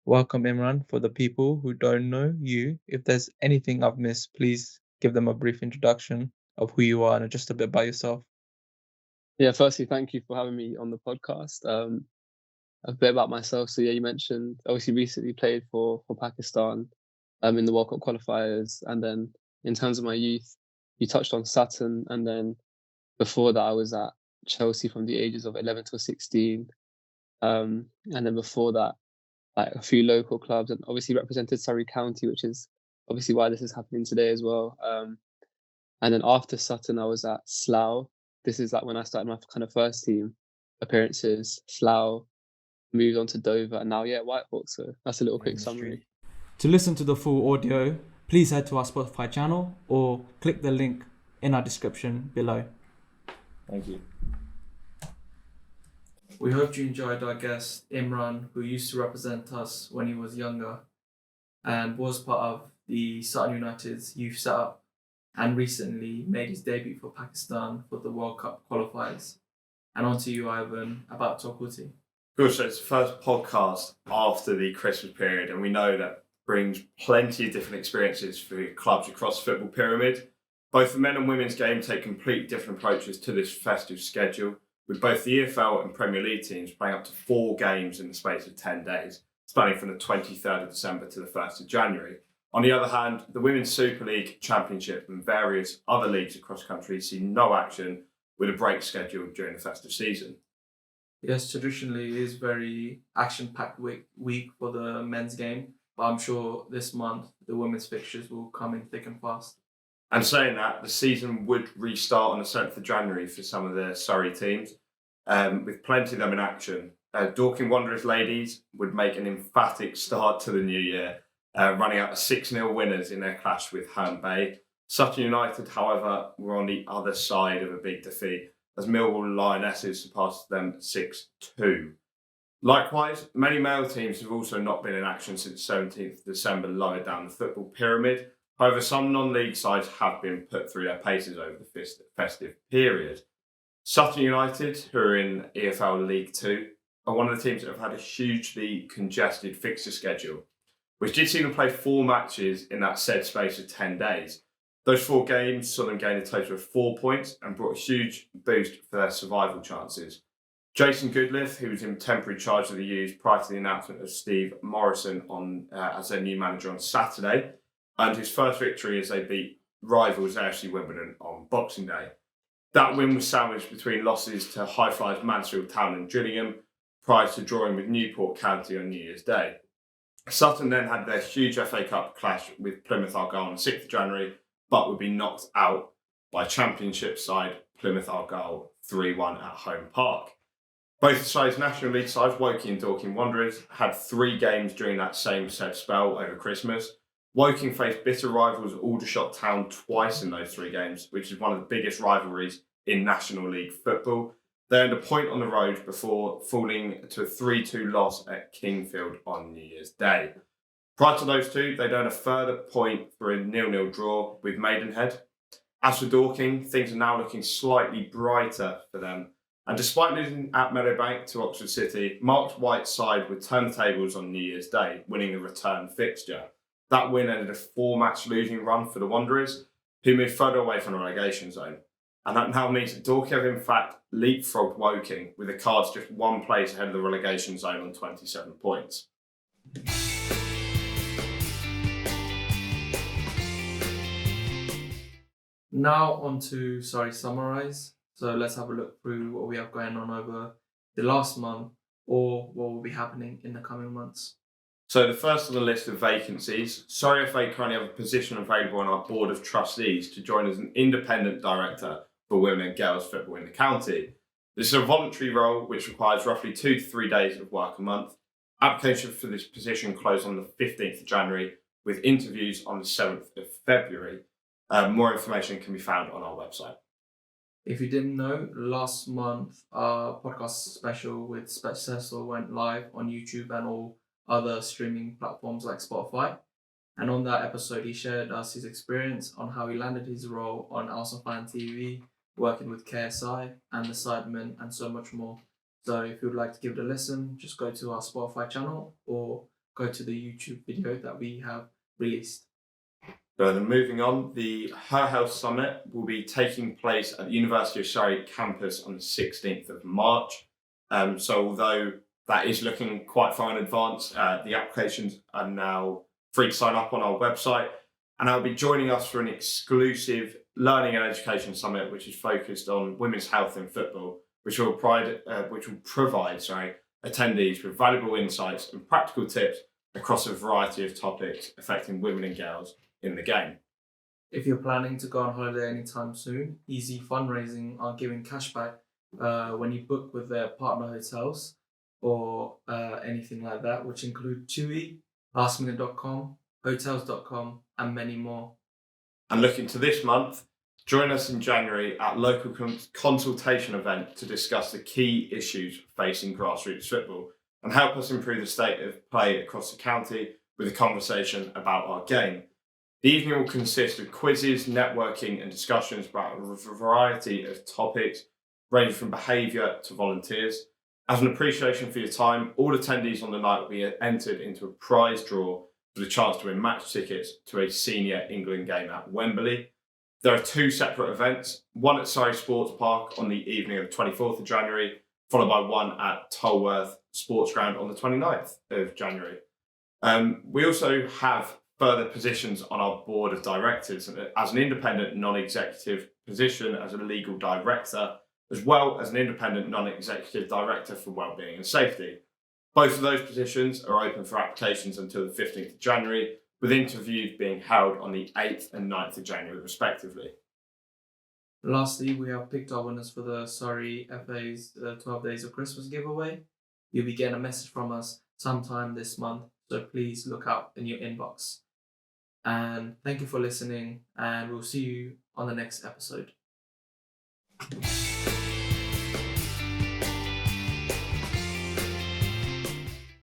Welcome, Imran. For the people who don't know you, if there's anything I've missed, please give them a brief introduction of who you are and just a bit about yourself. Yeah, firstly, thank you for having me on the podcast. A bit about myself. So yeah, you mentioned obviously recently played for Pakistan in the World Cup qualifiers, and then in terms of my youth, you touched on Sutton, and then before that I was at Chelsea from the ages of 11 to 16, and then before that like a few local clubs, and obviously represented Surrey County, which is obviously why this is happening today as well. And then after Sutton, I was at Slough. This is like when I started my kind of first team appearances. Slough, moved on to Dover, and now WhiteHawks. So that's a little quick summary. To listen to the full audio, please head to our Spotify channel or click the link in our description below. Thank you. We hope you enjoyed our guest, Imran, who used to represent us when he was younger and was part of the Sutton United's youth setup and recently made his debut for Pakistan for the World Cup qualifiers. And on to you, Ivan, about Talk Footy. Good, so it's the first podcast after the Christmas period, and we know that brings plenty of different experiences for clubs across the football pyramid. Both the men and women's game take completely different approaches to this festive schedule, with both the EFL and Premier League teams playing up to 4 games in the space of 10 days, spanning from the 23rd of December to the 1st of January. On the other hand, the Women's Super League, Championship and various other leagues across the country see no action, with a break scheduled during the festive season. Yes, traditionally it is very action-packed week for the men's game, but I'm sure this month the women's fixtures will come in thick and fast. And saying that, the season would restart on the 7th of January for some of the Surrey teams, with plenty of them in action. Dorking Wanderers ladies would make an emphatic start to the new year, running out 6-0 winners in their clash with Herne Bay. Sutton United, however, were on the other side of a big defeat, as Millwall Lionesses surpassed them 6-2. Likewise, many male teams have also not been in action since 17th of December, lower down the football pyramid. However, some non-league sides have been put through their paces over the festive period. Sutton United, who are in EFL League 2, are one of the teams that have had a hugely congested fixture schedule, which did see them play 4 matches in that said space of 10 days. Those 4 games saw them gain a total of 4 points and brought a huge boost for their survival chances. Jason Goodliffe, who was in temporary charge of the U's prior to the announcement of Steve Morrison as their new manager on Saturday, earned his first victory as they beat rivals AFC Wimbledon on Boxing Day. That win was sandwiched between losses to high flyers Mansfield Town and Gillingham prior to drawing with Newport County on New Year's Day. Sutton then had their huge FA Cup clash with Plymouth Argyle on the 6th of January, but would be knocked out by Championship side Plymouth Argyle 3-1 at Home Park. Both sides' National League sides, Woking and Dorking Wanderers, had 3 games during that same said spell over Christmas. Woking faced bitter rivals Aldershot Town twice in those 3 games, which is one of the biggest rivalries in National League football. They earned a point on the road before falling to a 3-2 loss at Kingfield on New Year's Day. Prior to those 2, they'd earned a further point for a 0-0 draw with Maidenhead. As for Dorking, things are now looking slightly brighter for them. And despite losing at Meadowbank to Oxford City, Mark's White side would turn the tables on New Year's Day, winning the return fixture. That win ended a 4-match losing run for the Wanderers, who moved further away from the relegation zone. And that now means that Dorking have in fact leapfrogged Woking, with the Cards just 1 place ahead of the relegation zone on 27 points. Now on to Surrey Summarise. So let's have a look through what we have going on over the last month or what will be happening in the coming months. So the first on the list of vacancies, Surrey FA currently have a position available on our Board of Trustees to join as an independent director for women and girls football in the county. This is a voluntary role which requires roughly 2 to 3 days of work a month. Application for this position closed on the 15th of January with interviews on the 7th of February. More information can be found on our website. If you didn't know, last month our podcast special with Spec Cecil went live on YouTube and all other streaming platforms like Spotify. And on that episode, he shared us his experience on how he landed his role on Arsenal Fan TV, working with KSI and the Sidemen and so much more. So if you would like to give it a listen, just go to our Spotify channel or go to the YouTube video that we have released. So then moving on, the Her Health Summit will be taking place at the University of Surrey campus on the 16th of March. So although that is looking quite far in advance, the applications are now free to sign up on our website. And I'll be joining us for an exclusive learning and education summit, which is focused on women's health in football, which will provide attendees with valuable insights and practical tips across a variety of topics affecting women and girls in the game. If you're planning to go on holiday anytime soon, Easy Fundraising are giving cashback when you book with their partner hotels or anything like that, which include TUI, lastminute.com, hotels.com, and many more. And looking to this month, join us in January at local consultation event to discuss the key issues facing grassroots football and help us improve the state of play across the county with a conversation about our game. The evening will consist of quizzes, networking and discussions about a variety of topics ranging from behaviour to volunteers. As an appreciation for your time, all attendees on the night will be entered into a prize draw for the chance to win match tickets to a senior England game at Wembley. There are two separate events, one at Surrey Sports Park on the evening of the 24th of January, followed by one at Tolworth Sports Ground on the 29th of January. We also have further positions on our board of directors as an independent non-executive position as a legal director, as well as an independent non-executive director for wellbeing and safety. Both of those positions are open for applications until the 15th of January, with interviews being held on the 8th and 9th of January respectively. Lastly, we have picked our winners for the Surrey FA's 12 Days of Christmas giveaway. You'll be getting a message from us sometime this month, so please look out in your inbox. And thank you for listening, and we'll see you on the next episode.